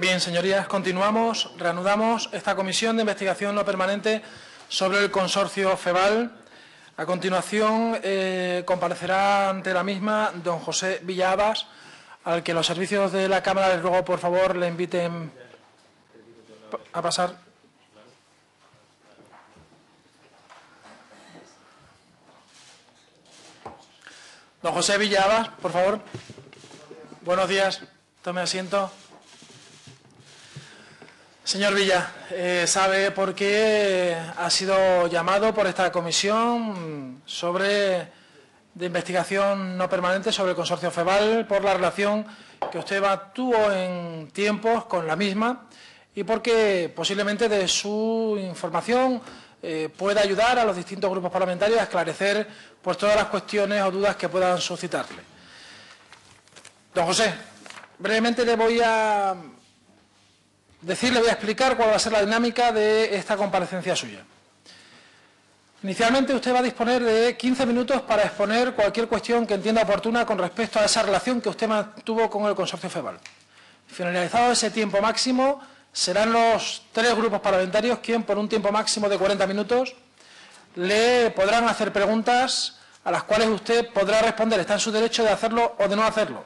Bien, señorías, continuamos, reanudamos esta comisión de investigación no permanente sobre el consorcio FEVAL. A continuación, comparecerá ante la misma don José Villaabas, al que los servicios de la Cámara les ruego, por favor, le inviten a pasar. Don José Villaabas, por favor. Buenos días. Tome asiento. Señor Villa, sabe por qué ha sido llamado por esta comisión de investigación no permanente sobre el consorcio FEVAL, por la relación que usted tuvo en tiempos con la misma y porque posiblemente de su información pueda ayudar a los distintos grupos parlamentarios a esclarecer pues, todas las cuestiones o dudas que puedan suscitarle. Don José, brevemente le voy a explicar cuál va a ser la dinámica de esta comparecencia suya. Inicialmente usted va a disponer de 15 minutos para exponer cualquier cuestión que entienda oportuna con respecto a esa relación que usted mantuvo con el consorcio FEVAL. Finalizado ese tiempo máximo, serán los tres grupos parlamentarios quien, por un tiempo máximo de 40 minutos, le podrán hacer preguntas a las cuales usted podrá responder. Está en su derecho de hacerlo o de no hacerlo.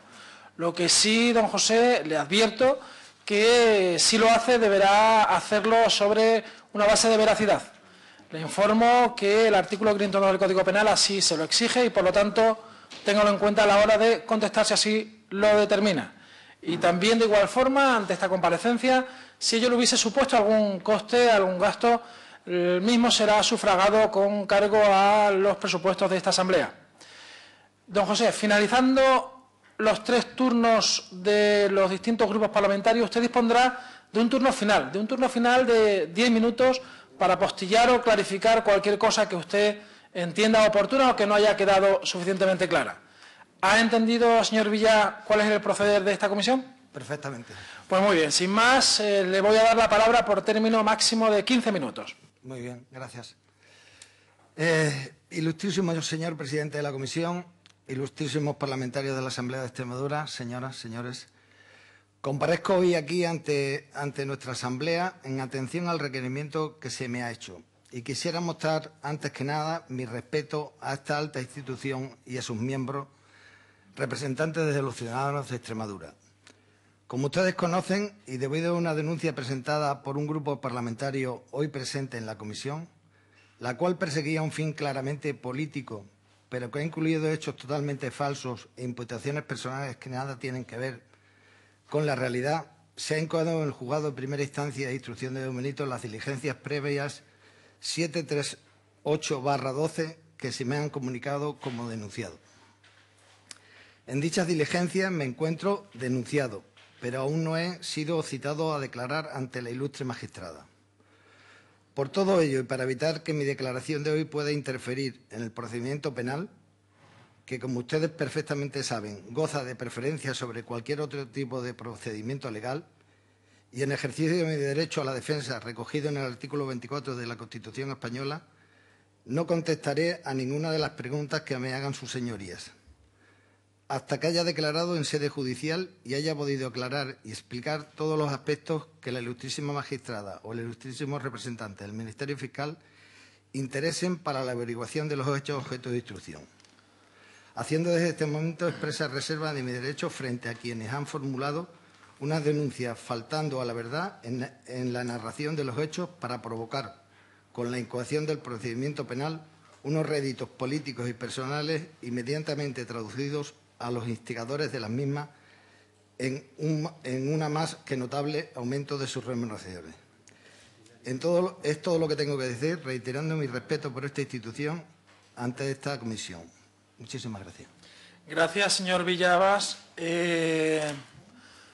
Lo que sí, don José, le advierto que si lo hace deberá hacerlo sobre una base de veracidad. Le informo que el artículo 509 del Código Penal así se lo exige y, por lo tanto, téngalo en cuenta a la hora de contestar si así lo determina. Y también, de igual forma, ante esta comparecencia, si ello le hubiese supuesto algún coste, algún gasto, el mismo será sufragado con cargo a los presupuestos de esta Asamblea. Don José, finalizando los tres turnos de los distintos grupos parlamentarios, usted dispondrá de un turno final de 10 minutos para apostillar o clarificar cualquier cosa que usted entienda oportuna o que no haya quedado suficientemente clara. ¿Ha entendido, señor Villa, cuál es el proceder de esta comisión? Perfectamente. Pues muy bien, sin más, le voy a dar la palabra por término máximo de 15 minutos. Muy bien, gracias. Ilustrísimo señor presidente de la comisión, ilustrísimos parlamentarios de la Asamblea de Extremadura, señoras, señores, comparezco hoy aquí ante nuestra Asamblea en atención al requerimiento que se me ha hecho y quisiera mostrar, antes que nada, mi respeto a esta alta institución y a sus miembros, representantes de los ciudadanos de Extremadura. Como ustedes conocen, y debido a una denuncia presentada por un grupo parlamentario hoy presente en la comisión, la cual perseguía un fin claramente político, pero que ha incluido hechos totalmente falsos e imputaciones personales que nada tienen que ver con la realidad, se ha incoado en el juzgado de primera instancia de instrucción de Don Benito las diligencias previas 738/12 que se me han comunicado como denunciado. En dichas diligencias me encuentro denunciado, pero aún no he sido citado a declarar ante la ilustre magistrada. Por todo ello, y para evitar que mi declaración de hoy pueda interferir en el procedimiento penal, que, como ustedes perfectamente saben, goza de preferencia sobre cualquier otro tipo de procedimiento legal, y en ejercicio de mi derecho a la defensa recogido en el artículo 24 de la Constitución española, no contestaré a ninguna de las preguntas que me hagan sus señorías, hasta que haya declarado en sede judicial y haya podido aclarar y explicar todos los aspectos que la ilustrísima magistrada o el ilustrísimo representante del Ministerio Fiscal interesen para la averiguación de los hechos objeto de instrucción, haciendo desde este momento expresa reserva de mi derecho frente a quienes han formulado una denuncia faltando a la verdad en la narración de los hechos para provocar, con la incoación del procedimiento penal, unos réditos políticos y personales inmediatamente traducidos a los instigadores de las mismas en una más que notable aumento de sus remuneraciones. Es todo lo que tengo que decir, reiterando mi respeto por esta institución ante esta comisión. Muchísimas gracias. Gracias, señor Villaabas.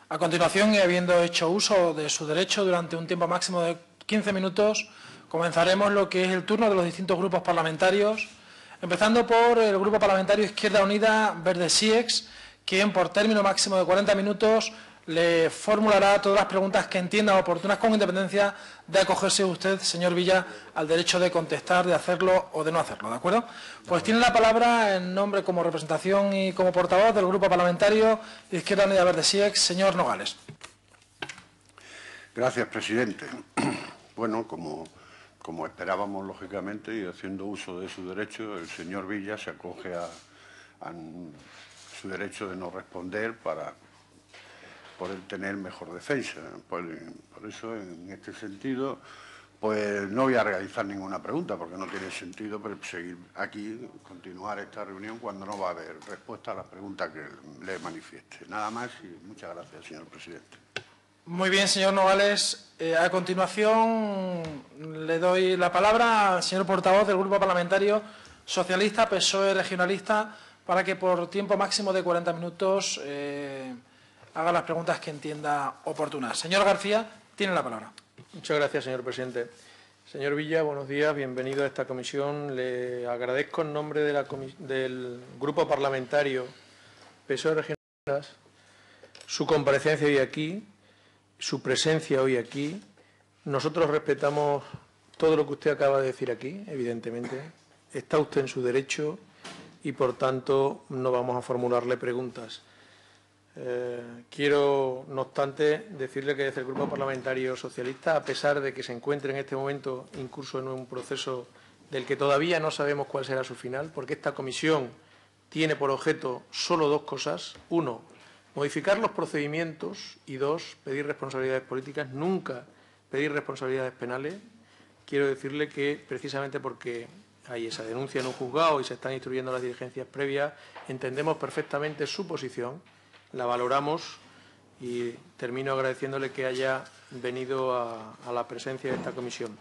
A continuación, y habiendo hecho uso de su derecho durante un tiempo máximo de 15 minutos, comenzaremos lo que es el turno de los distintos grupos parlamentarios, empezando por el Grupo Parlamentario Izquierda Unida Verde SIEX, quien por término máximo de 40 minutos le formulará todas las preguntas que entienda oportunas con independencia de acogerse usted, señor Villa, al derecho de contestar, de hacerlo o de no hacerlo, ¿de acuerdo? Pues tiene la palabra en nombre como representación y como portavoz del Grupo Parlamentario Izquierda Unida Verde SIEX, señor Nogales. Gracias, presidente. Bueno, como esperábamos, lógicamente, y haciendo uso de su derecho, el señor Villa se acoge a su derecho de no responder para poder tener mejor defensa. Por eso, en este sentido, pues no voy a realizar ninguna pregunta, porque no tiene sentido seguir aquí, continuar esta reunión, cuando no va a haber respuesta a las preguntas que le manifieste. Nada más y muchas gracias, señor presidente. Muy bien, señor Nogales. A continuación, le doy la palabra al señor portavoz del Grupo Parlamentario Socialista, PSOE Regionalista, para que por tiempo máximo de 40 minutos haga las preguntas que entienda oportunas. Señor García, tiene la palabra. Muchas gracias, señor presidente. Señor Villa, buenos días, bienvenido a esta comisión. Le agradezco en nombre del Grupo Parlamentario PSOE Regionalistas su comparecencia hoy aquí, su presencia hoy aquí. Nosotros respetamos todo lo que usted acaba de decir aquí, evidentemente. Está usted en su derecho y, por tanto, no vamos a formularle preguntas. Quiero, no obstante, decirle que desde el Grupo Parlamentario Socialista, a pesar de que se encuentre en este momento incurso en un proceso del que todavía no sabemos cuál será su final, porque esta comisión tiene por objeto solo dos cosas. Uno, modificar los procedimientos y dos, pedir responsabilidades políticas, nunca pedir responsabilidades penales. Quiero decirle que, precisamente porque hay esa denuncia en un juzgado y se están instruyendo las diligencias previas, entendemos perfectamente su posición, la valoramos y termino agradeciéndole que haya venido a la presencia de esta comisión.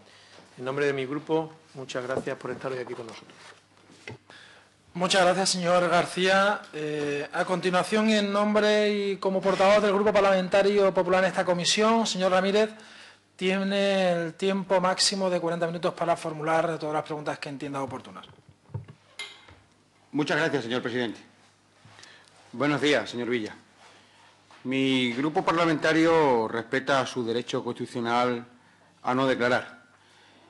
En nombre de mi grupo, muchas gracias por estar hoy aquí con nosotros. Muchas gracias, señor García. A continuación, en nombre y como portavoz del Grupo Parlamentario Popular en esta comisión, señor Ramírez, tiene el tiempo máximo de 40 minutos para formular todas las preguntas que entienda oportunas. Muchas gracias, señor presidente. Buenos días, señor Villa. Mi grupo parlamentario respeta su derecho constitucional a no declarar.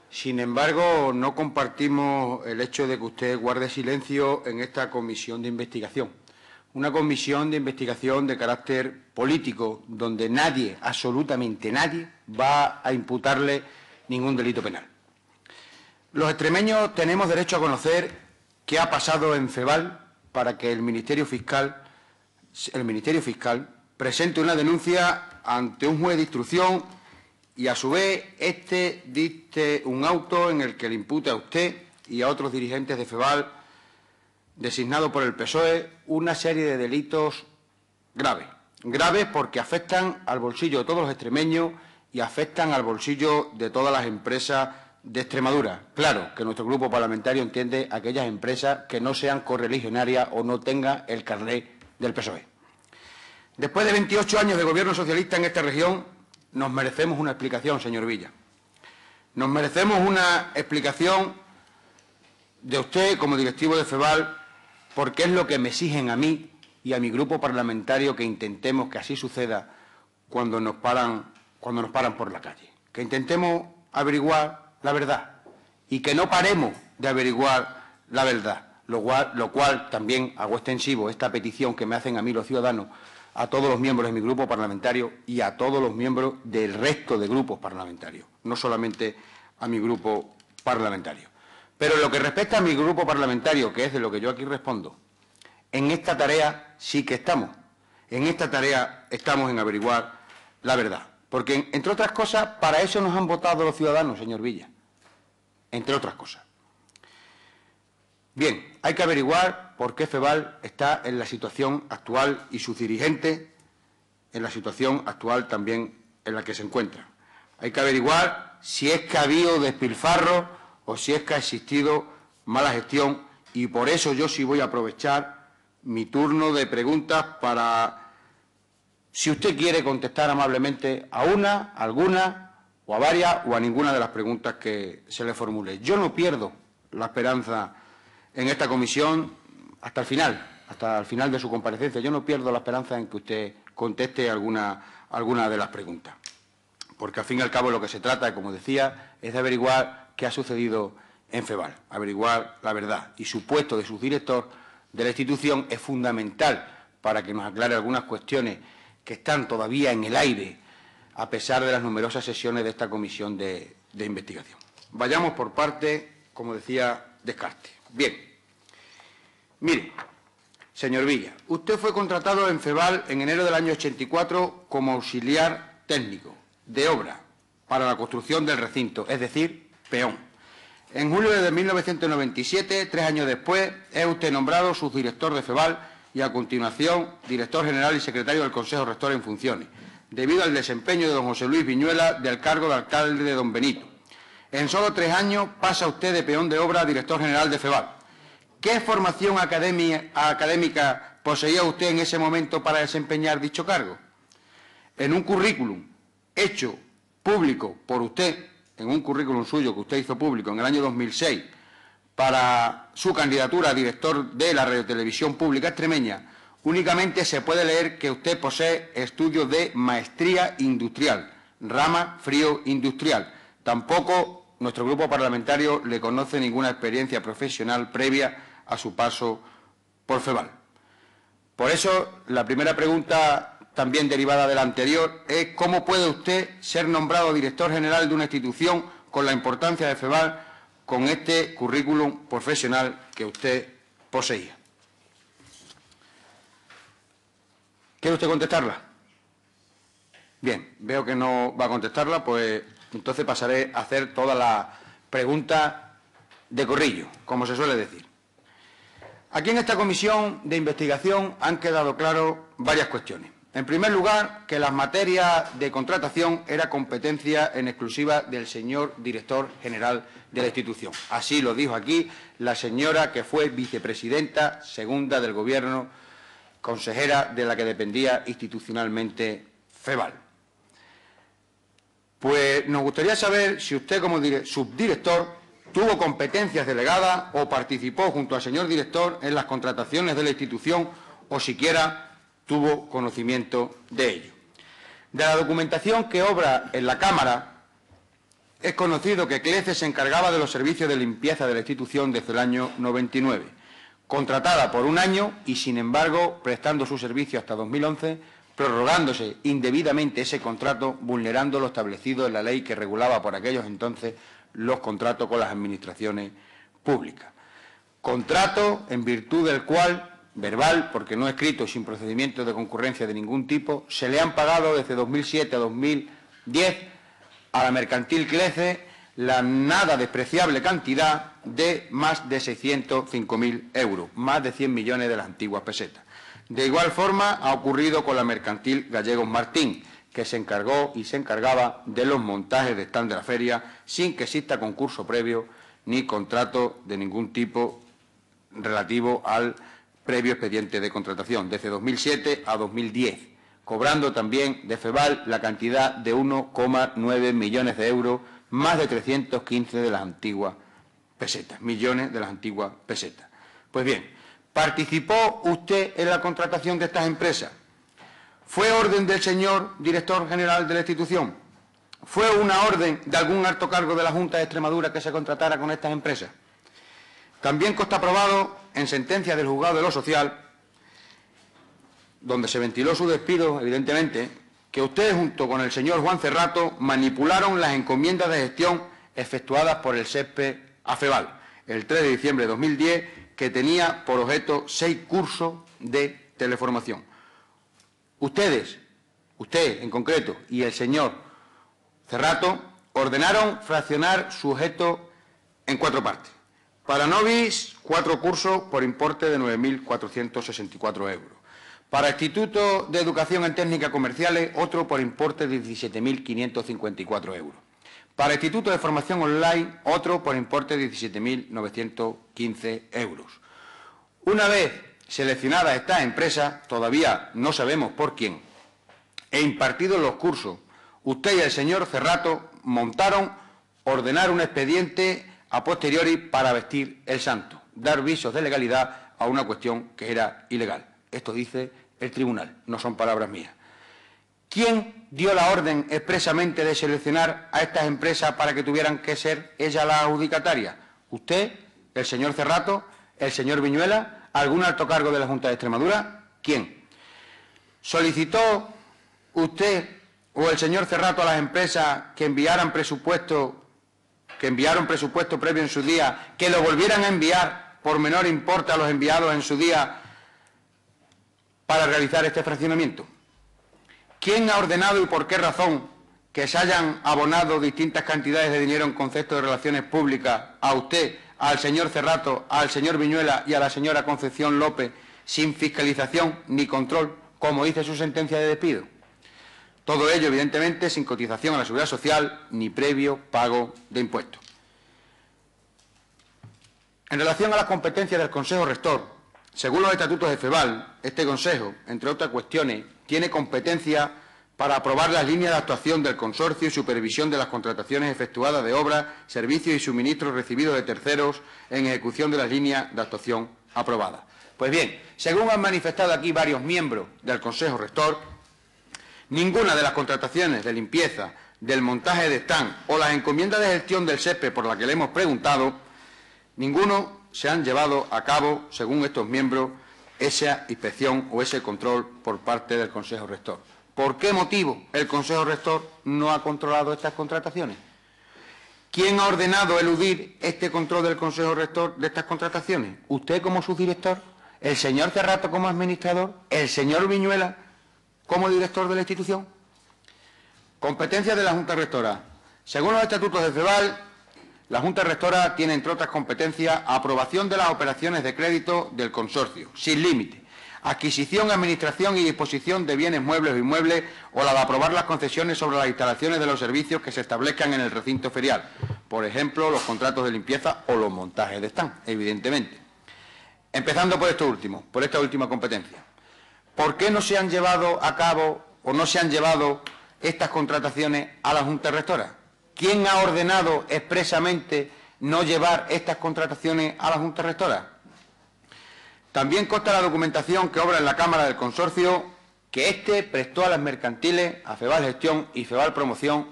Sin embargo, no compartimos el hecho de que usted guarde silencio en esta comisión de investigación. Una comisión de investigación de carácter político, donde nadie, absolutamente nadie, va a imputarle ningún delito penal. Los extremeños tenemos derecho a conocer qué ha pasado en FEVAL para que el Ministerio Fiscal presente una denuncia ante un juez de instrucción y, a su vez, este dicte un auto en el que le impute a usted y a otros dirigentes de FEVAL, designados por el PSOE, una serie de delitos graves. Graves porque afectan al bolsillo de todos los extremeños y afectan al bolsillo de todas las empresas de Extremadura. Claro que nuestro grupo parlamentario entiende aquellas empresas que no sean correligionarias o no tengan el carné del PSOE. Después de 28 años de gobierno socialista en esta región, nos merecemos una explicación, señor Villa. Nos merecemos una explicación de usted como directivo de FEVAL, porque es lo que me exigen a mí y a mi grupo parlamentario que intentemos que así suceda cuando nos paran por la calle. Que intentemos averiguar la verdad y que no paremos de averiguar la verdad, lo cual también hago extensivo esta petición que me hacen a mí los ciudadanos, a todos los miembros de mi grupo parlamentario y a todos los miembros del resto de grupos parlamentarios, no solamente a mi grupo parlamentario. Pero en lo que respecta a mi grupo parlamentario, que es de lo que yo aquí respondo, en esta tarea sí que estamos. En esta tarea estamos en averiguar la verdad. Porque, entre otras cosas, para eso nos han votado los ciudadanos, señor Villa. Entre otras cosas. Bien, hay que averiguar por qué FEVAL está en la situación actual y sus dirigentes en la situación actual también en la que se encuentran. Hay que averiguar si es que ha habido despilfarro o si es que ha existido mala gestión, y por eso yo sí voy a aprovechar mi turno de preguntas para, si usted quiere, contestar amablemente a una, a alguna o a varias o a ninguna de las preguntas que se le formule. Yo no pierdo la esperanza en esta comisión hasta el final de su comparecencia. Yo no pierdo la esperanza en que usted conteste alguna de las preguntas. Porque, al fin y al cabo, lo que se trata, como decía, es de averiguar qué ha sucedido en FEVAL, averiguar la verdad. Y su puesto de subdirector de la institución es fundamental para que nos aclare algunas cuestiones que están todavía en el aire a pesar de las numerosas sesiones de esta comisión de investigación. Vayamos por parte, como decía Descartes. Bien. Mire, señor Villa, usted fue contratado en FEVAL en enero del año 84 como auxiliar técnico de obra para la construcción del recinto, es decir, peón. En julio de 1997, 3 años después, es usted nombrado subdirector de FEVAL y, a continuación, director general y secretario del Consejo Rector en funciones, debido al desempeño de don José Luis Viñuela del cargo de alcalde de don Benito. En solo 3 años pasa usted de peón de obra a director general de FEVAL. ¿Qué formación académica poseía usted en ese momento para desempeñar dicho cargo? En un currículum hecho público por usted, en un currículum suyo que usted hizo público en el año 2006 para su candidatura a director de la Radiotelevisión Pública Extremeña, únicamente se puede leer que usted posee estudios de maestría industrial, rama frío industrial. Tampoco nuestro grupo parlamentario le conoce ninguna experiencia profesional previa a su paso por FEVAL. Por eso, la primera pregunta, también derivada de la anterior, es ¿cómo puede usted ser nombrado director general de una institución con la importancia de FEVAL con este currículum profesional que usted poseía? ¿Quiere usted contestarla? Bien, veo que no va a contestarla, pues entonces pasaré a hacer todas las preguntas de corrillo, como se suele decir. Aquí en esta comisión de investigación han quedado claras varias cuestiones. En primer lugar, que las materias de contratación era competencia en exclusiva del señor director general de la institución. Así lo dijo aquí la señora que fue vicepresidenta segunda del Gobierno, consejera de la que dependía institucionalmente FEVAL. Pues nos gustaría saber si usted, como subdirector, tuvo competencias delegadas o participó junto al señor director en las contrataciones de la institución o siquiera tuvo conocimiento de ello. De la documentación que obra en la Cámara, es conocido que CLECE se encargaba de los servicios de limpieza de la institución desde el año 99, contratada por 1 año y, sin embargo, prestando su servicio hasta 2011, prorrogándose indebidamente ese contrato, vulnerando lo establecido en la ley que regulaba por aquellos entonces los contratos con las administraciones públicas. Contrato en virtud del cual, verbal, porque no escrito, sin procedimiento de concurrencia de ningún tipo, se le han pagado desde 2007 a 2010 a la mercantil CLECE la nada despreciable cantidad de más de 605.000 euros, más de 100 millones de las antiguas pesetas. De igual forma ha ocurrido con la mercantil Gallegos Martín, que se encargó y se encargaba de los montajes de stand de la feria sin que exista concurso previo ni contrato de ningún tipo relativo al previo expediente de contratación, desde 2007 a 2010, cobrando también de FEVAL la cantidad de 1,9 millones de euros, más de 315 de las antiguas pesetas, millones de las antiguas pesetas. Pues bien, ¿participó usted en la contratación de estas empresas? ¿Fue orden del señor director general de la institución? ¿Fue una orden de algún alto cargo de la Junta de Extremadura que se contratara con estas empresas? También consta probado en sentencia del juzgado de lo social, donde se ventiló su despido, evidentemente, que ustedes junto con el señor Juan Cerrato manipularon las encomiendas de gestión efectuadas por el SESPE a FEVAL el 3 de diciembre de 2010, que tenía por objeto 6 cursos de teleformación. Ustedes, usted en concreto y el señor Cerrato, ordenaron fraccionar su objeto en 4 partes. Para Novis, 4 cursos por importe de 9.464 euros. Para Instituto de Educación en Técnicas Comerciales, otro por importe de 17.554 euros. Para Instituto de Formación Online, otro por importe de 17.915 euros. Una vez seleccionadas estas empresas, todavía no sabemos por quién, e impartidos los cursos, usted y el señor Cerrato ordenaron un expediente a posteriori para vestir el santo, dar visos de legalidad a una cuestión que era ilegal. Esto dice el tribunal, no son palabras mías. ¿Quién dio la orden expresamente de seleccionar a estas empresas para que tuvieran que ser ellas las adjudicatarias? ¿Usted, el señor Cerrato, el señor Viñuela, algún alto cargo de la Junta de Extremadura? ¿Quién? ¿Solicitó usted o el señor Cerrato a las empresas que enviaron presupuesto previo en su día, que lo volvieran a enviar por menor importe a los enviados en su día para realizar este fraccionamiento? ¿Quién ha ordenado y por qué razón que se hayan abonado distintas cantidades de dinero en concepto de relaciones públicas a usted, al señor Cerrato, al señor Viñuela y a la señora Concepción López sin fiscalización ni control, como dice su sentencia de despido? Todo ello, evidentemente, sin cotización a la Seguridad Social ni previo pago de impuestos. En relación a las competencias del Consejo Rector, según los estatutos de FEVAL, este Consejo, entre otras cuestiones, tiene competencia para aprobar las líneas de actuación del consorcio y supervisión de las contrataciones efectuadas de obras, servicios y suministros recibidos de terceros en ejecución de las líneas de actuación aprobadas. Pues bien, según han manifestado aquí varios miembros del Consejo Rector, ninguna de las contrataciones de limpieza, del montaje de stand o las encomiendas de gestión del SESPE por la que le hemos preguntado, ninguno se han llevado a cabo, según estos miembros, esa inspección o ese control por parte del Consejo Rector. ¿Por qué motivo el Consejo Rector no ha controlado estas contrataciones? ¿Quién ha ordenado eludir este control del Consejo Rector de estas contrataciones? ¿Usted como subdirector? ¿El señor Cerrato como administrador? ¿El señor Viñuela como director de la institución? Competencias de la Junta Rectora. Según los estatutos de FEVAL, la Junta Rectora tiene, entre otras competencias, aprobación de las operaciones de crédito del consorcio, sin límite, adquisición, administración y disposición de bienes muebles o inmuebles, o la de aprobar las concesiones sobre las instalaciones de los servicios que se establezcan en el recinto ferial, por ejemplo, los contratos de limpieza o los montajes de stand, evidentemente. Empezando por esto último, por esta última competencia. ¿Por qué no se han llevado a cabo o no se han llevado estas contrataciones a la Junta Rectora? ¿Quién ha ordenado expresamente no llevar estas contrataciones a la Junta Rectora? También consta la documentación que obra en la Cámara del Consorcio que éste prestó a las mercantiles, a FEVAL Gestión y FEVAL Promoción,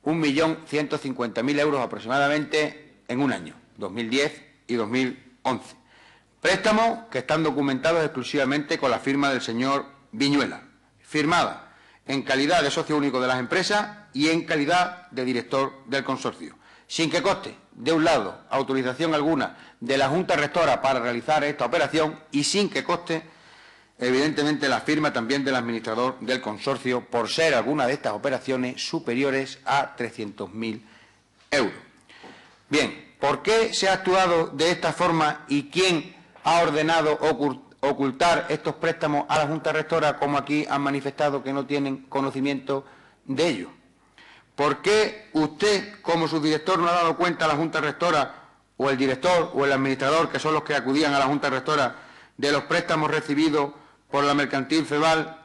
1.150.000 euros aproximadamente en un año, 2010 y 2011. Préstamos que están documentados exclusivamente con la firma del señor Viñuela, firmada en calidad de socio único de las empresas y en calidad de director del consorcio, sin que conste, de un lado, autorización alguna de la Junta Rectora para realizar esta operación y sin que conste, evidentemente, la firma también del administrador del consorcio por ser alguna de estas operaciones superiores a 300.000 euros. Bien, ¿por qué se ha actuado de esta forma y quién ha ordenado ocultar estos préstamos a la Junta Rectora, como aquí han manifestado que no tienen conocimiento de ello? ¿Por qué usted, como subdirector, no ha dado cuenta a la Junta Rectora, o el director o el administrador, que son los que acudían a la Junta Rectora, de los préstamos recibidos por la mercantil FEVAL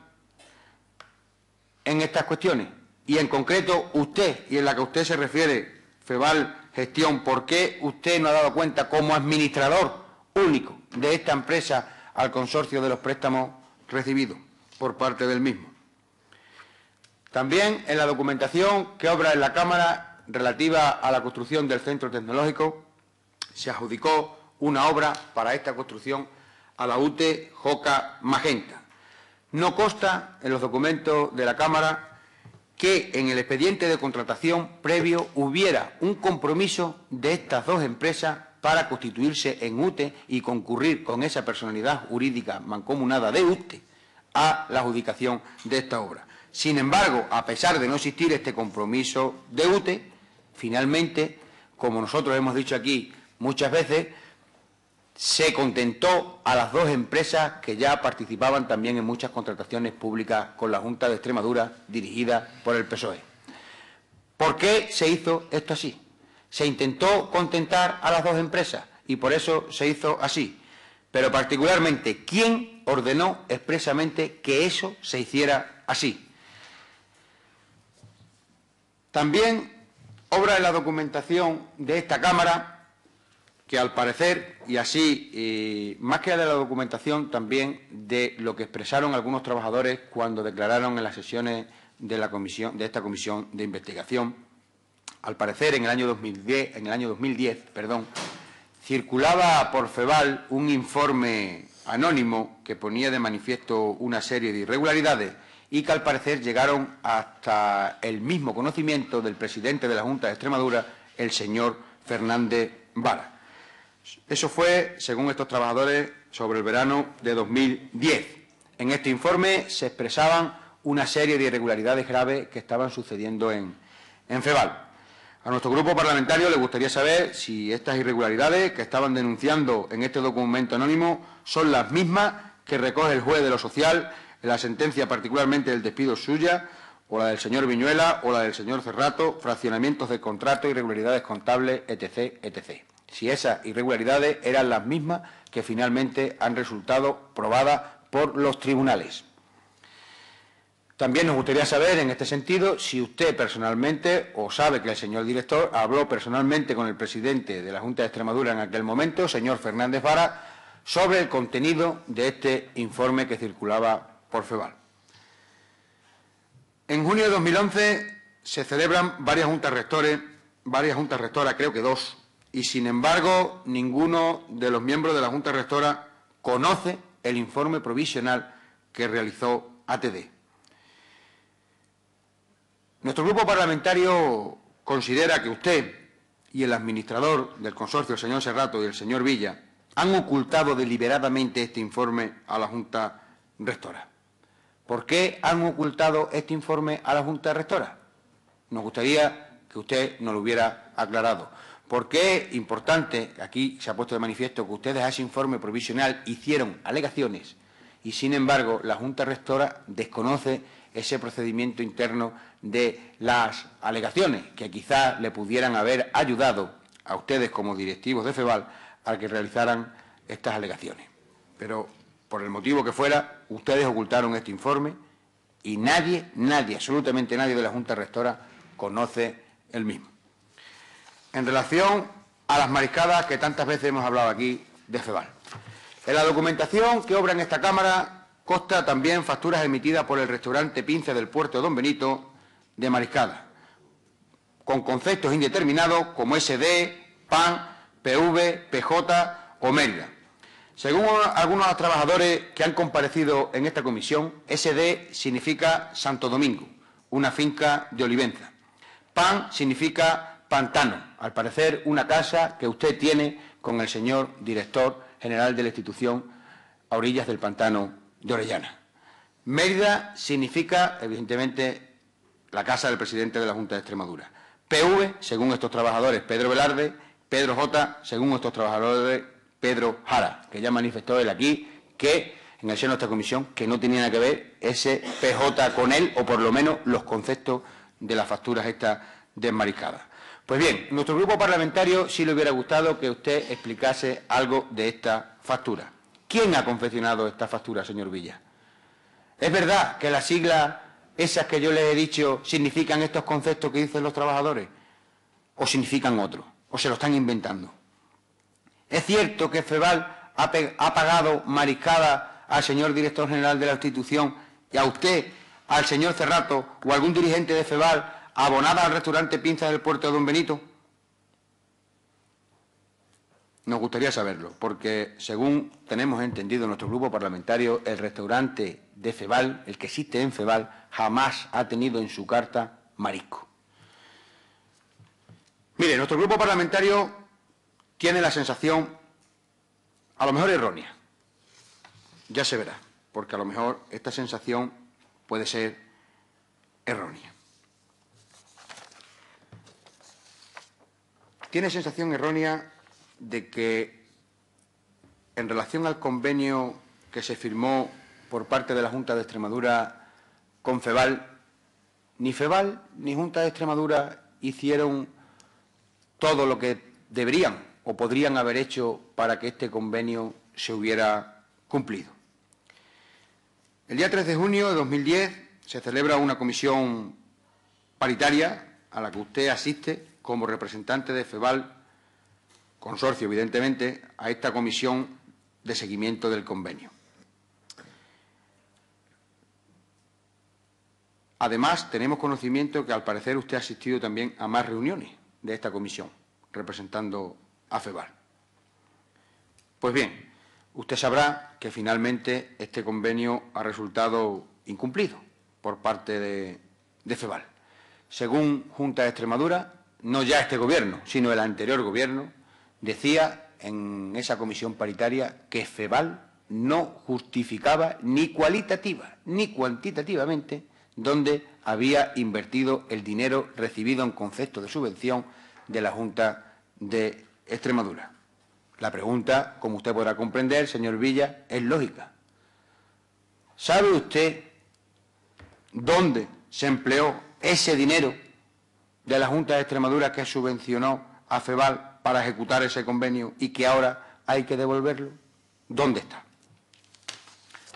en estas cuestiones? Y en concreto, usted, y en la que usted se refiere, FEVAL Gestión, ¿por qué usted no ha dado cuenta como administrador único de esta empresa al consorcio de los préstamos recibidos por parte del mismo? También en la documentación que obra en la Cámara relativa a la construcción del centro tecnológico se adjudicó una obra para esta construcción a la UTE Joca Magenta. No consta en los documentos de la Cámara que en el expediente de contratación previo hubiera un compromiso de estas dos empresas para constituirse en UTE y concurrir con esa personalidad jurídica mancomunada de UTE a la adjudicación de esta obra. Sin embargo, a pesar de no existir este compromiso de UTE, finalmente, como nosotros hemos dicho aquí muchas veces, se contentó a las dos empresas que ya participaban también en muchas contrataciones públicas con la Junta de Extremadura dirigida por el PSOE. ¿Por qué se hizo esto así? Se intentó contentar a las dos empresas y por eso se hizo así. Pero particularmente, ¿quién ordenó expresamente que eso se hiciera así? También obra en la documentación de esta Cámara que, al parecer, y así, más que de la documentación, también de lo que expresaron algunos trabajadores cuando declararon en las sesiones de esta comisión de investigación, al parecer en el año 2010, circulaba por FEVAL un informe anónimo que ponía de manifiesto una serie de irregularidades y que al parecer llegaron hasta el mismo conocimiento del presidente de la Junta de Extremadura, el señor Fernández Vara. Eso fue, según estos trabajadores, sobre el verano de 2010. En este informe se expresaban una serie de irregularidades graves que estaban sucediendo en FEVAL. A nuestro grupo parlamentario le gustaría saber si estas irregularidades que estaban denunciando en este documento anónimo son las mismas que recoge el juez de lo social en la sentencia particularmente del despido suya, o la del señor Viñuela, o la del señor Cerrato, fraccionamientos de contrato, irregularidades contables, etc., etc. Si esas irregularidades eran las mismas que finalmente han resultado probadas por los tribunales. También nos gustaría saber, en este sentido, si usted personalmente, o sabe que el señor director habló personalmente con el presidente de la Junta de Extremadura en aquel momento, señor Fernández Vara, sobre el contenido de este informe que circulaba por FEVAL. En junio de 2011 se celebran varias juntas rectoras, creo que 2, y sin embargo ninguno de los miembros de la Junta Rectora conoce el informe provisional que realizó ATD. Nuestro grupo parlamentario considera que usted y el administrador del consorcio, el señor Cerrato y el señor Villa, han ocultado deliberadamente este informe a la Junta Rectora. ¿Por qué han ocultado este informe a la Junta Rectora? Nos gustaría que usted nos lo hubiera aclarado. ¿Por qué? Importante, aquí se ha puesto de manifiesto que ustedes a ese informe provisional hicieron alegaciones y, sin embargo, la Junta Rectora desconoce ese procedimiento interno de las alegaciones, que quizá le pudieran haber ayudado a ustedes como directivos de FEVAL a que realizaran estas alegaciones. Pero, por el motivo que fuera, ustedes ocultaron este informe y nadie, absolutamente nadie de la Junta Rectora conoce el mismo. En relación a las mariscadas que tantas veces hemos hablado aquí de FEVAL. En la documentación que obra en esta Cámara consta también facturas emitidas por el restaurante Pinza del Puerto de Don Benito de mariscada, con conceptos indeterminados como SD, PAN, PV, PJ o Mérida. Según algunos trabajadores que han comparecido en esta comisión, SD significa Santo Domingo, una finca de Olivenza. PAN significa pantano, al parecer una casa que usted tiene con el señor director general de la institución a orillas del pantano de Orellana. Mérida significa, evidentemente, la casa del presidente de la Junta de Extremadura. PV, según estos trabajadores, Pedro Velarde. Pedro J, según estos trabajadores, Pedro Jara, que ya manifestó él aquí que, en el seno de esta comisión, que no tenía nada que ver ese PJ con él, o por lo menos los conceptos de las facturas estas desmariscadas. Pues bien, nuestro grupo parlamentario sí le hubiera gustado que usted explicase algo de esta factura. ¿Quién ha confeccionado esta factura, señor Villa? ¿Es verdad que las siglas esas que yo les he dicho significan estos conceptos que dicen los trabajadores? ¿O significan otros? ¿O se lo están inventando? ¿Es cierto que FEVAL ha pagado mariscada al señor director general de la institución y a usted, al señor Cerrato o algún dirigente de FEVAL abonada al restaurante Pinza del Puerto de Don Benito? Nos gustaría saberlo, porque según tenemos entendido en nuestro grupo parlamentario, el restaurante de FEVAL, el que existe en FEVAL, jamás ha tenido en su carta marisco. Mire, nuestro grupo parlamentario tiene la sensación, a lo mejor errónea, ya se verá, porque a lo mejor esta sensación puede ser errónea. Tiene sensación errónea de que, en relación al convenio que se firmó por parte de la Junta de Extremadura con FEVAL ni Junta de Extremadura hicieron todo lo que deberían o podrían haber hecho para que este convenio se hubiera cumplido. El día 3 de junio de 2010 se celebra una comisión paritaria a la que usted asiste como representante de FEVAL, consorcio, evidentemente, a esta comisión de seguimiento del convenio. Además, tenemos conocimiento que, al parecer, usted ha asistido también a más reuniones de esta comisión, representando a FEVAL. Pues bien, usted sabrá que finalmente este convenio ha resultado incumplido por parte de FEVAL. Según Junta de Extremadura, no ya este Gobierno, sino el anterior Gobierno, decía en esa comisión paritaria que FEVAL no justificaba ni cualitativa ni cuantitativamente dónde había invertido el dinero recibido en concepto de subvención de la Junta de Extremadura. La pregunta, como usted podrá comprender, señor Villa, es lógica. ¿Sabe usted dónde se empleó ese dinero de la Junta de Extremadura que subvencionó a FEVAL para ejecutar ese convenio y que ahora hay que devolverlo? ¿Dónde está?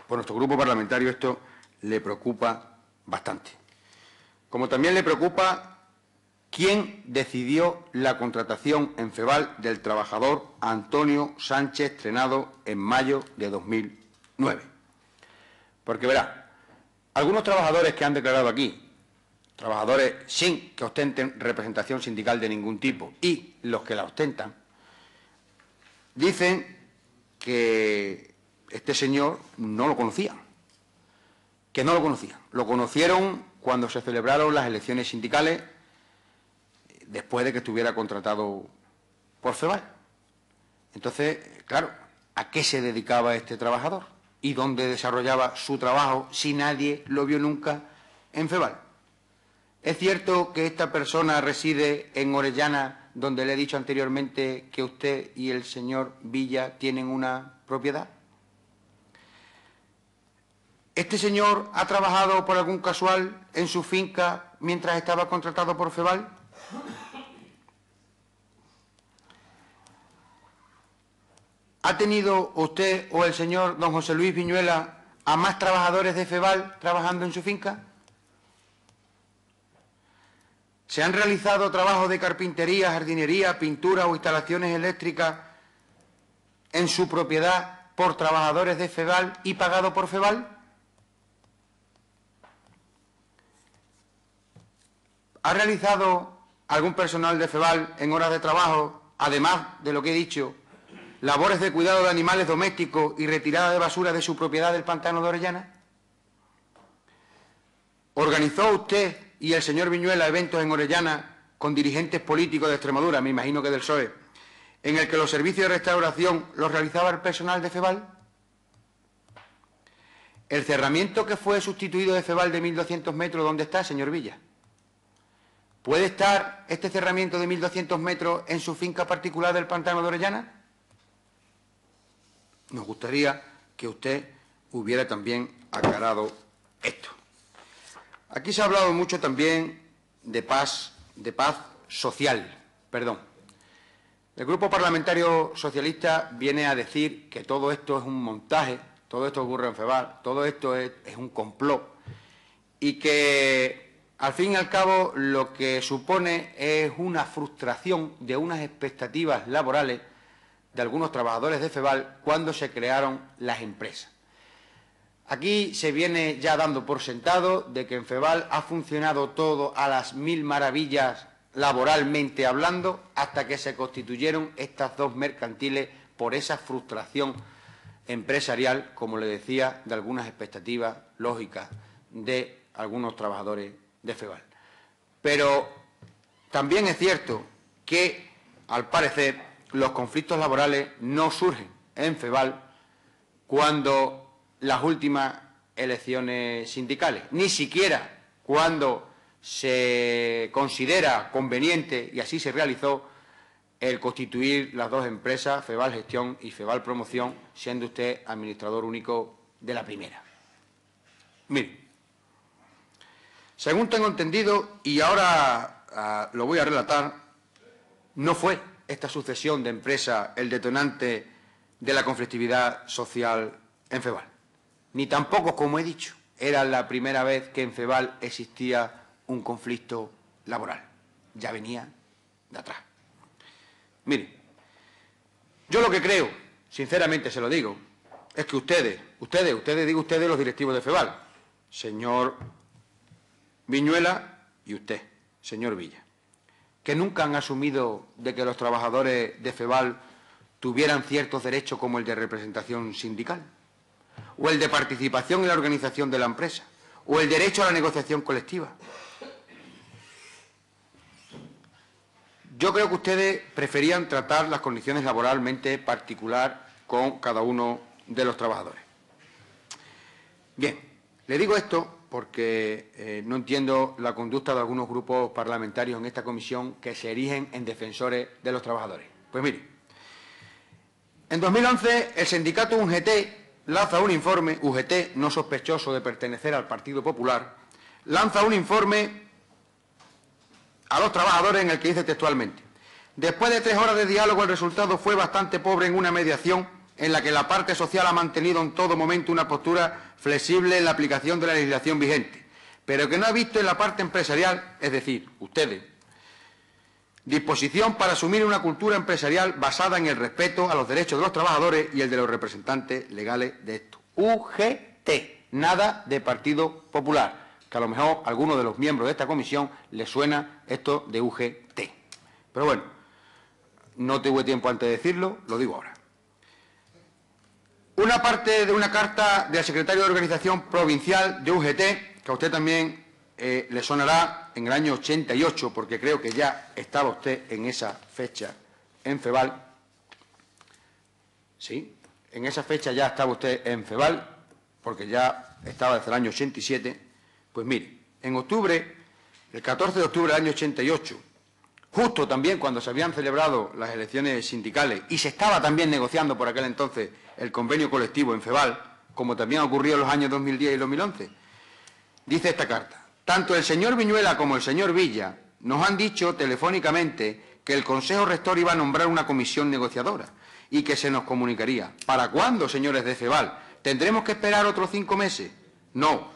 Por nuestro grupo parlamentario esto le preocupa bastante. Como también le preocupa quién decidió la contratación en FEVAL del trabajador Antonio Sánchez Trenado en mayo de 2009. Porque verá, algunos trabajadores que han declarado aquí, trabajadores sin que ostenten representación sindical de ningún tipo y los que la ostentan, dicen que este señor no lo conocían, que no lo conocían. Lo conocieron cuando se celebraron las elecciones sindicales después de que estuviera contratado por FEVAL. Entonces, claro, ¿a qué se dedicaba este trabajador? ¿Y dónde desarrollaba su trabajo si nadie lo vio nunca en FEVAL? ¿Es cierto que esta persona reside en Orellana, donde le he dicho anteriormente que usted y el señor Villa tienen una propiedad? ¿Este señor ha trabajado por algún casual en su finca mientras estaba contratado por FEVAL? ¿Ha tenido usted o el señor don José Luis Viñuela a más trabajadores de FEVAL trabajando en su finca? ¿Se han realizado trabajos de carpintería, jardinería, pintura o instalaciones eléctricas en su propiedad por trabajadores de FEVAL y pagado por FEVAL? ¿Ha realizado algún personal de FEVAL en horas de trabajo, además de lo que he dicho, labores de cuidado de animales domésticos y retirada de basura de su propiedad del pantano de Orellana? ¿Organizó usted y el señor Viñuela eventos en Orellana con dirigentes políticos de Extremadura, me imagino que del PSOE, en el que los servicios de restauración los realizaba el personal de FEVAL? ¿El cerramiento que fue sustituido de FEVAL de 1.200 metros, dónde está, señor Villa? ¿Puede estar este cerramiento de 1.200 metros en su finca particular del pantano de Orellana? Nos gustaría que usted hubiera también aclarado esto. Aquí se ha hablado mucho también de paz social. El Grupo Parlamentario Socialista viene a decir que todo esto es un montaje, todo esto ocurre en FEVAL, todo esto es un complot y que al fin y al cabo lo que supone es una frustración de unas expectativas laborales de algunos trabajadores de FEVAL cuando se crearon las empresas. Aquí se viene ya dando por sentado de que en FEVAL ha funcionado todo a las mil maravillas laboralmente hablando hasta que se constituyeron estas dos mercantiles por esa frustración empresarial, como le decía, de algunas expectativas lógicas de algunos trabajadores de FEVAL. Pero también es cierto que, al parecer, los conflictos laborales no surgen en FEVAL cuando las últimas elecciones sindicales, ni siquiera cuando se considera conveniente, y así se realizó, el constituir las dos empresas, FEVAL Gestión y FEVAL Promoción, siendo usted administrador único de la primera. Mire, según tengo entendido, y ahora lo voy a relatar, no fue esta sucesión de empresas el detonante de la conflictividad social en FEVAL. Ni tampoco, como he dicho, era la primera vez que en FEVAL existía un conflicto laboral. Ya venía de atrás. Mire, yo lo que creo, sinceramente se lo digo, es que ustedes, los directivos de FEVAL, señor Viñuela y usted, señor Villa, que nunca han asumido de que los trabajadores de FEVAL tuvieran ciertos derechos como el de representación sindical, o el de participación en la organización de la empresa, o el derecho a la negociación colectiva. Yo creo que ustedes preferían tratar las condiciones laboralmente particular con cada uno de los trabajadores. Bien, le digo esto porque no entiendo la conducta de algunos grupos parlamentarios en esta comisión que se erigen en defensores de los trabajadores. Pues mire, en 2011 el sindicato UGT lanza un informe, UGT, no sospechoso de pertenecer al Partido Popular, lanza un informe a los trabajadores en el que dice textualmente: después de 3 horas de diálogo, el resultado fue bastante pobre en una mediación en la que la parte social ha mantenido en todo momento una postura flexible en la aplicación de la legislación vigente, pero que no ha visto en la parte empresarial, es decir, ustedes, disposición para asumir una cultura empresarial basada en el respeto a los derechos de los trabajadores y el de los representantes legales de esto. UGT, nada de Partido Popular, que a lo mejor a alguno de los miembros de esta comisión les suena esto de UGT. Pero bueno, no tuve tiempo antes de decirlo, lo digo ahora. Una parte de una carta del secretario de Organización Provincial de UGT, que a usted también le sonará, en el año 88, porque creo que ya estaba usted en esa fecha en FEVAL. Sí, en esa fecha ya estaba usted en FEVAL, porque ya estaba desde el año 87. Pues mire, en octubre, el 14 de octubre del año 88, justo también cuando se habían celebrado las elecciones sindicales y se estaba también negociando por aquel entonces el convenio colectivo en FEVAL, como también ocurrió en los años 2010 y 2011, dice esta carta: tanto el señor Viñuela como el señor Villa nos han dicho telefónicamente que el Consejo Rector iba a nombrar una comisión negociadora y que se nos comunicaría. ¿Para cuándo, señores de FEVAL? ¿Tendremos que esperar otros 5 meses? No,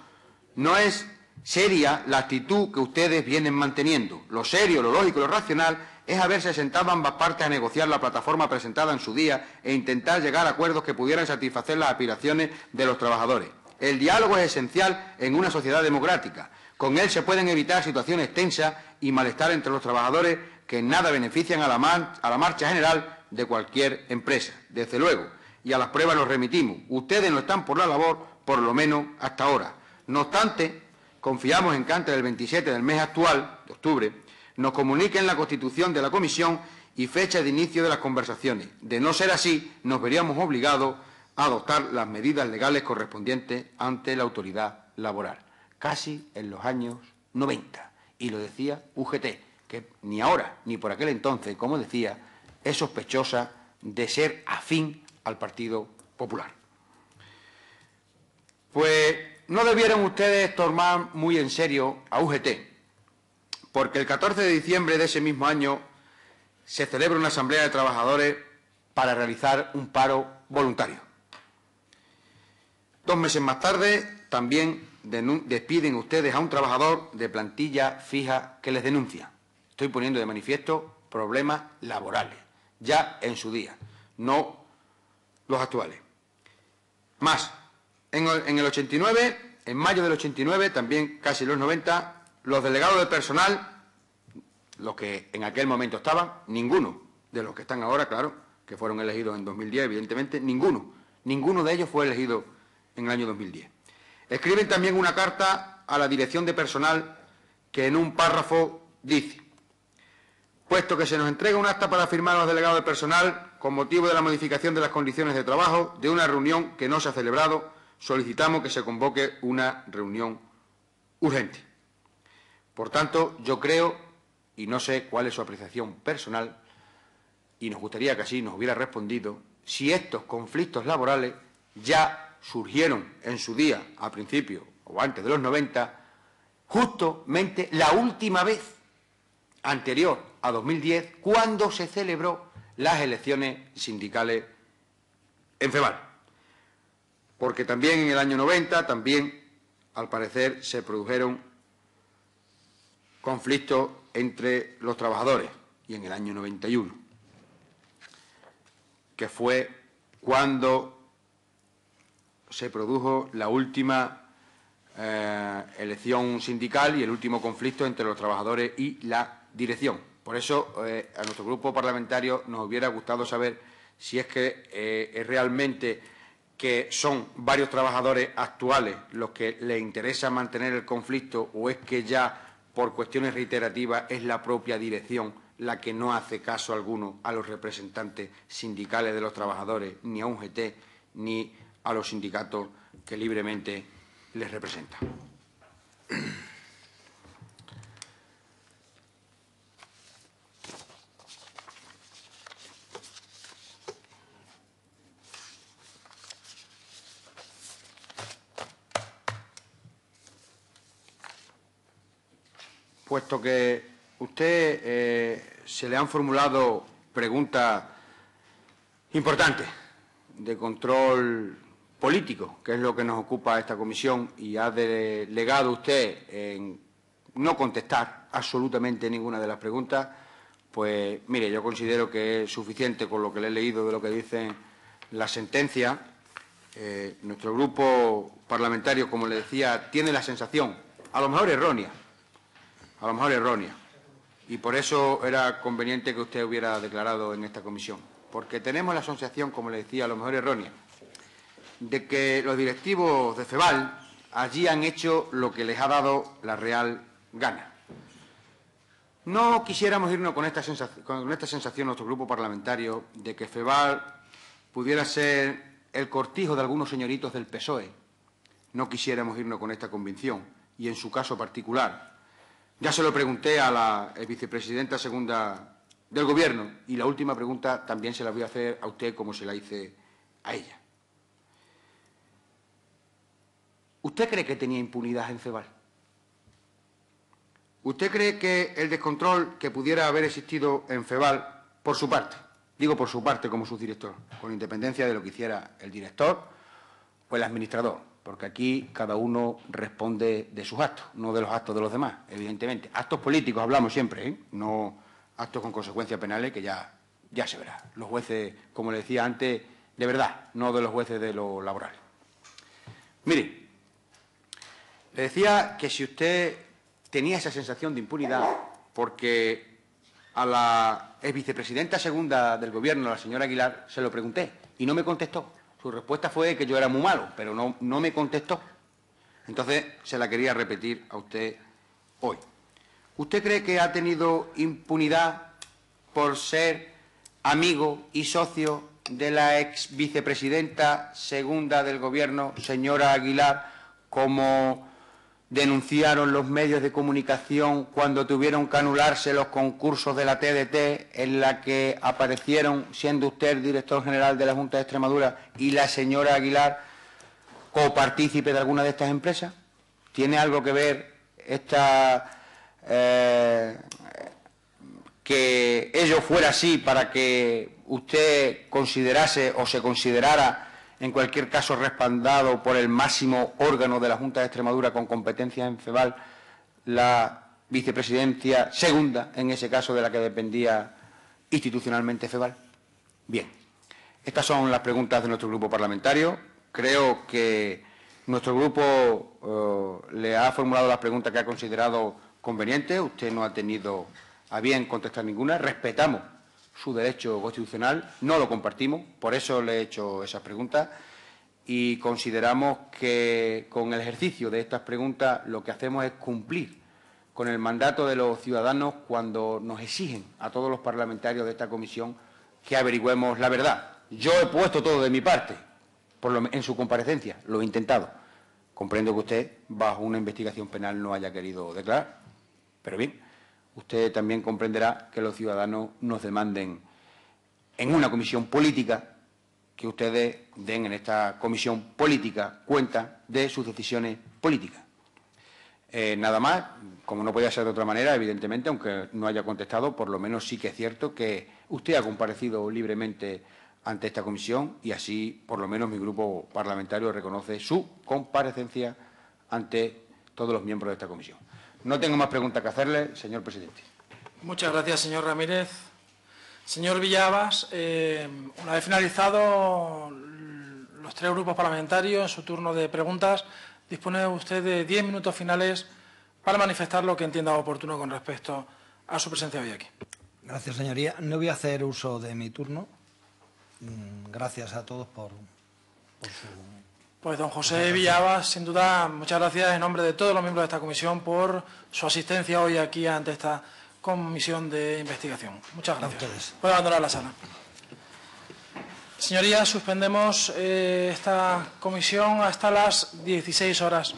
no es seria la actitud que ustedes vienen manteniendo. Lo serio, lo lógico y lo racional es haberse sentado ambas partes a negociar la plataforma presentada en su día e intentar llegar a acuerdos que pudieran satisfacer las aspiraciones de los trabajadores. El diálogo es esencial en una sociedad democrática. Con él se pueden evitar situaciones tensas y malestar entre los trabajadores que en nada benefician a la marcha general de cualquier empresa. Desde luego, y a las pruebas nos remitimos. Ustedes no están por la labor, por lo menos hasta ahora. No obstante, confiamos en que antes del 27 del mes actual, de octubre, nos comuniquen la constitución de la comisión y fecha de inicio de las conversaciones. De no ser así, nos veríamos obligados a adoptar las medidas legales correspondientes ante la autoridad laboral. Casi en los años 90. Y lo decía UGT, que ni ahora ni por aquel entonces, como decía, es sospechosa de ser afín al Partido Popular. Pues no debieron ustedes tomar muy en serio a UGT, porque el 14 de diciembre de ese mismo año se celebra una asamblea de trabajadores para realizar un paro voluntario. 2 meses más tarde también despiden ustedes a un trabajador de plantilla fija que les denuncia. Estoy poniendo de manifiesto problemas laborales, ya en su día, no los actuales. Más, en el 89, en mayo del 89, también casi los 90, los delegados de personal, los que en aquel momento estaban, ninguno de los que están ahora, claro, que fueron elegidos en 2010, evidentemente, ninguno de ellos fue elegido en el año 2010. Escriben también una carta a la dirección de personal que en un párrafo dice: puesto que se nos entrega un acta para firmar a los delegados de personal con motivo de la modificación de las condiciones de trabajo de una reunión que no se ha celebrado, solicitamos que se convoque una reunión urgente. Por tanto, yo creo, y no sé cuál es su apreciación personal, y nos gustaría que así nos hubiera respondido, si estos conflictos laborales ya surgieron en su día, a principios o antes de los 90, justamente la última vez anterior a 2010, cuando se celebró las elecciones sindicales en FEVAL. Porque también en el año 90, también, al parecer, se produjeron conflictos entre los trabajadores, y en el año 91, que fue cuando se produjo la última elección sindical y el último conflicto entre los trabajadores y la dirección. Por eso, a nuestro grupo parlamentario nos hubiera gustado saber si es que realmente que son varios trabajadores actuales los que les interesa mantener el conflicto, o es que ya por cuestiones reiterativas es la propia dirección la que no hace caso alguno a los representantes sindicales de los trabajadores, ni a UGT, ni a los sindicatos que libremente les representan. Puesto que usted se le han formulado preguntas importantes de control político, que es lo que nos ocupa esta comisión, y ha delegado usted en no contestar absolutamente ninguna de las preguntas, pues mire, yo considero que es suficiente con lo que le he leído de lo que dicen las sentencias. Nuestro grupo parlamentario, como le decía, tiene la sensación, a lo mejor errónea, y por eso era conveniente que usted hubiera declarado en esta comisión, porque tenemos la sensación, como le decía, a lo mejor errónea, de que los directivos de FEVAL allí han hecho lo que les ha dado la real gana. No quisiéramos irnos con esta sensación nuestro grupo parlamentario de que FEVAL pudiera ser el cortijo de algunos señoritos del PSOE. No quisiéramos irnos con esta convicción, y en su caso particular. Ya se lo pregunté a la vicepresidenta segunda del Gobierno, y la última pregunta también se la voy a hacer a usted como se la hice a ella. ¿Usted cree que tenía impunidad en FEVAL? ¿Usted cree que el descontrol que pudiera haber existido en FEVAL, por su parte, digo por su parte como subdirector, con independencia de lo que hiciera el director o el administrador, porque aquí cada uno responde de sus actos, no de los actos de los demás, evidentemente. Actos políticos hablamos siempre, no actos con consecuencias penales, que ya se verá. Los jueces, como le decía antes, de verdad, no de los jueces de lo laboral. Mire, le decía que si usted tenía esa sensación de impunidad, porque a la exvicepresidenta segunda del Gobierno, la señora Aguilar, se lo pregunté y no me contestó. Su respuesta fue que yo era muy malo, pero no me contestó. Entonces, se la quería repetir a usted hoy. ¿Usted cree que ha tenido impunidad por ser amigo y socio de la ex vicepresidenta segunda del Gobierno, señora Aguilar, como denunciaron los medios de comunicación cuando tuvieron que anularse los concursos de la TDT, en la que aparecieron, siendo usted el director general de la Junta de Extremadura y la señora Aguilar copartícipe de alguna de estas empresas? ¿Tiene algo que ver que ello fuera así para que usted considerase o se considerara, en cualquier caso respaldado por el máximo órgano de la Junta de Extremadura con competencias en FEVAL, la vicepresidencia segunda, en ese caso de la que dependía institucionalmente FEVAL? Bien, estas son las preguntas de nuestro grupo parlamentario. Creo que nuestro grupo le ha formulado las preguntas que ha considerado convenientes. Usted no ha tenido a bien contestar ninguna. Respetamos su derecho constitucional, no lo compartimos, por eso le he hecho esas preguntas, y consideramos que con el ejercicio de estas preguntas lo que hacemos es cumplir con el mandato de los ciudadanos cuando nos exigen a todos los parlamentarios de esta comisión que averigüemos la verdad. Yo he puesto todo de mi parte en su comparecencia, lo he intentado. Comprendo que usted, bajo una investigación penal, no haya querido declarar, pero bien, usted también comprenderá que los ciudadanos nos demanden en una comisión política que ustedes den en esta comisión política cuenta de sus decisiones políticas. Nada más, como no podía ser de otra manera, evidentemente, aunque no haya contestado, por lo menos sí que es cierto que usted ha comparecido libremente ante esta comisión y así, por lo menos, mi grupo parlamentario reconoce su comparecencia ante todos los miembros de esta comisión. No tengo más preguntas que hacerle, señor presidente. Muchas gracias, señor Ramírez. Señor Villabas, una vez finalizado los tres grupos parlamentarios, en su turno de preguntas, dispone usted de 10 minutos finales para manifestar lo que entienda oportuno con respecto a su presencia hoy aquí. Gracias, señoría. No voy a hacer uso de mi turno. Gracias a todos por Pues don José Villaba, sin duda, muchas gracias en nombre de todos los miembros de esta comisión por su asistencia hoy aquí ante esta comisión de investigación. Muchas gracias. Puede abandonar la sala. Señorías, suspendemos esta comisión hasta las 16 horas.